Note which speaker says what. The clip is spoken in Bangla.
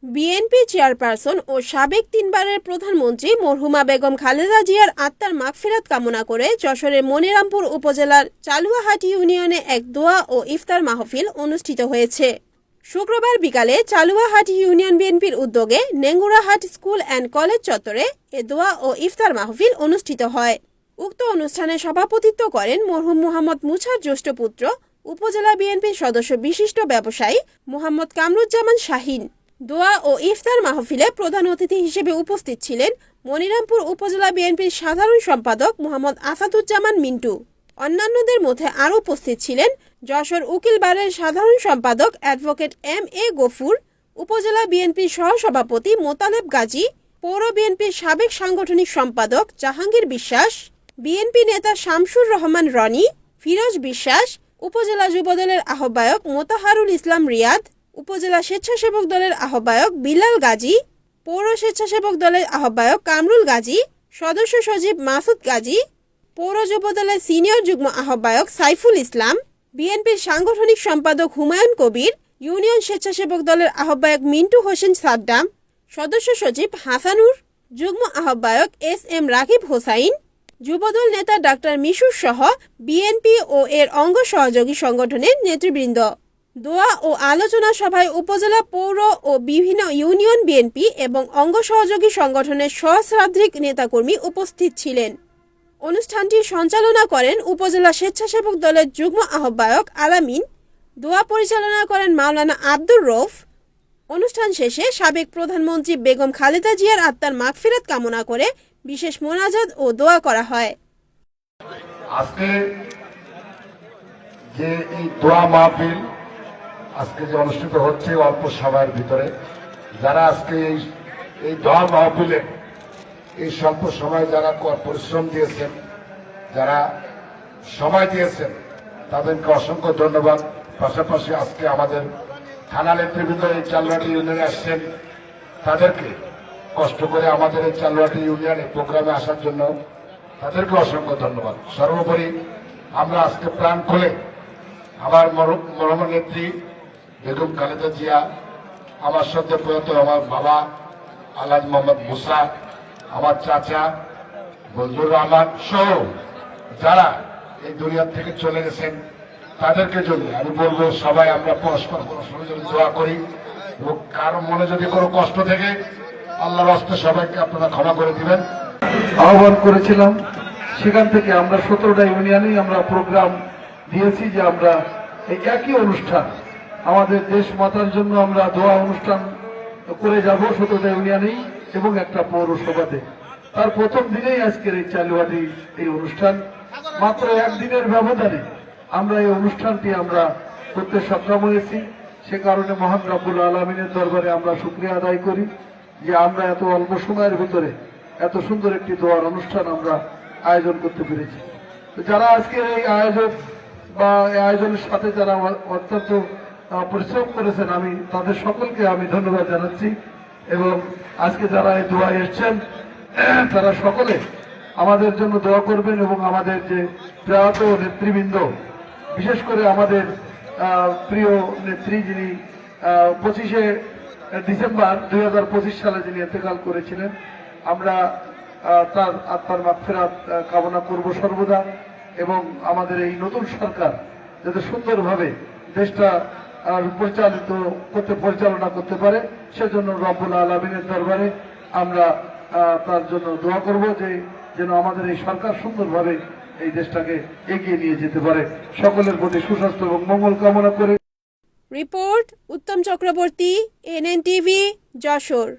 Speaker 1: বিএনপি চেয়ারপারসন ও সাবেক তিনবারের প্রধানমন্ত্রী মরহুমা বেগম খালেদা জিয়ার আত্মার মাগফিরাত কামনা করে যশোরের মনিরামপুর উপজেলার চালুয়াহাটি ইউনিয়নে এক দোয়া ও ইফতার মাহফিল অনুষ্ঠিত হয়েছে। শুক্রবার বিকালে চালুয়াহাটি ইউনিয়ন বিএনপির উদ্যোগে নেঙ্গুরাহাট স্কুল অ্যান্ড কলেজ চত্বরে এ দোয়া ও ইফতার মাহফিল অনুষ্ঠিত হয়। উক্ত অনুষ্ঠানে সভাপতিত্ব করেন মরহুম মোহাম্মদ মুছার জ্যেষ্ঠ পুত্র উপজেলা বিএনপির সদস্য বিশিষ্ট ব্যবসায়ী মোহাম্মদ কামরুজ্জামান শাহীন। দোয়া ও ইফতার মাহফিলে প্রধান অতিথি হিসেবে উপস্থিত ছিলেন মনিরামপুর উপজেলা বিএনপির সাধারণ সম্পাদক মোহাম্মদ আসাদুজ্জামান মিন্টু। অন্যান্যদের মধ্যে আরও উপস্থিত ছিলেন যশোর উকিল বারের সাধারণ সম্পাদক অ্যাডভোকেট এম.এ. গফুর, উপজেলা বিএনপির সহসভাপতি মোতালেব গাজী, পৌর বিএনপির সাবেক সাংগঠনিক সম্পাদক জাহাঙ্গীর বিশ্বাস, বিএনপি নেতা শামসুর রহমান রনি, ফিরোজ বিশ্বাস, উপজেলা যুবদলের আহ্বায়ক মোতাহারুল ইসলাম রিয়াদ, উপজেলা স্বেচ্ছাসেবক দলের আহ্বায়ক বিলাল গাজী, পৌর স্বেচ্ছাসেবক দলের আহ্বায়ক কামরুল গাজী, সদস্য সচিব মাসুদ গাজী, পৌর যুবদলের সিনিয়র যুগ্ম আহ্বায়ক সাইফুল ইসলাম, বিএনপির সাংগঠনিক সম্পাদক হুমায়ুন কবির, ইউনিয়ন স্বেচ্ছাসেবক দলের আহ্বায়ক মিন্টু হোসেন সাদ্দাম, সদস্য সচিব হাসানুর, যুগ্ম আহ্বায়ক এস.এম. রাকিব হোসাইন, যুবদল নেতা ডাক্তার মিশুর সহ বিএনপি ও এর অঙ্গ সহযোগী সংগঠনের নেতৃবৃন্দ। দোয়া ও আলোচনা সভায় উপজেলা, পৌর ও বিভিন্ন ইউনিয়ন বিএনপি এবং অঙ্গ সহযোগী সংগঠনের সহস্রাধিক নেতাকর্মী উপস্থিত ছিলেন। অনুষ্ঠানটি সঞ্চালনা করেন উপজেলা স্বেচ্ছাসেবক দলের যুগ্ম আহ্বায়ক আলামিন। দোয়া পরিচালনা করেন মাওলানা আব্দুর রৌফ। অনুষ্ঠান শেষে সাবেক প্রধানমন্ত্রী বেগম খালেদা জিয়ার আত্মার মাগফিরাত কামনা করে বিশেষ মোনাজাত ও দোয়া করা হয়।
Speaker 2: আজকে যে এই দোয়া মাহফিল আজকে যে অনুষ্ঠিত হচ্ছে অল্প সময়ের ভিতরে, যারা আজকে এই দোয়া মাহফিলে এই স্বল্প সময় যারা পরিশ্রম দিয়েছেন, যারা সময় দিয়েছেন, তাদেরকে অসংখ্য ধন্যবাদ। পাশাপাশি আজকে আমাদের থানা নেতৃবৃন্দ এই চালুয়াটি ইউনিয়নে আসছেন, তাদেরকে কষ্ট করে আমাদের এই চালুয়াটি ইউনিয়নে প্রোগ্রামে আসার জন্য তাদেরকে অসংখ্য ধন্যবাদ। সর্বোপরি আমরা আজকে প্রাণ খুলে আমার মরহুম নেত্রী বেগম খালেদা জিয়া, আমার সদ্য প্রয়াত আমার বাবা আলহাজ মোহাম্মদ মুসা, আমার চাচা বজলুর রহমান সহ যারা এই দুনিয়া থেকে চলে গেছেন, তাদেরকে জন্য আমি বলবো সবাই আমরা পরস্পর জন্য দোয়া করি এবং কারো মনে যদি কোনো কষ্ট থেকে আল্লাহর রাস্তায় সবাইকে আপনারা ক্ষমা করে দিবেন।
Speaker 3: আহ্বান করেছিলাম, সেখান থেকে আমরা 17টা ইউনিয়নেই আমরা প্রোগ্রাম দিয়েছি যে আমরা এই একই অনুষ্ঠান আমাদের দেশ মাতার জন্য আমরা দোয়া অনুষ্ঠান করে যাব 17টা ইউনিয়নেই এবং একটা পৌরসভাতে। তার প্রথম দিনেই আজকের এই চালুয়াটি এই অনুষ্ঠান, মাত্র একদিনের ব্যবধানে আমরা এই অনুষ্ঠানটি আমরা করতে সক্ষম হয়েছি। সে কারণে মহান রব্বুল আলামিনের দরবারে আমরা শুকরিয়া আদায় করি যে আমরা এত অল্প সময়ের ভিতরে এত সুন্দর একটি দোয়ার অনুষ্ঠান আমরা আয়োজন করতে পেরেছি। যারা আজকের এই আয়োজন বা এই আয়োজনের সাথে যারা অত্যন্ত পরিশ্রম করেছেন, আমি তাদের সকলকে আমি ধন্যবাদ জানাচ্ছি। এবং আজকে যারা এই দোয়া এসছেন তারা সকলে আমাদের জন্য দোয়া করবেন এবং আমাদের যে প্রয়াত নেতৃবৃন্দ, বিশেষ করে আমাদের প্রিয় নেত্রী যিনি 25শে ডিসেম্বর 2025 সালে যিনি ইন্তেকাল করেছিলেন, আমরা তার আত্মার মাগফিরাত কামনা করব সর্বদা। এবং আমাদের এই নতুন সরকার যাতে সুন্দরভাবে দেশটা পরিচালনা করতে পারে, সেজন্য রব্বুল আলামিনের দরবারে আমরা তার জন্য দোয়া করব যে যেন আমাদের এই সরকার সুন্দরভাবে এই দেশটাকে এগিয়ে নিয়ে যেতে পারে। সকলের প্রতি সুস্বাস্থ্য এবং মঙ্গল কামনা করে।
Speaker 1: রিপোর্ট উত্তম চক্রবর্তী, NN টিভি, যশোর।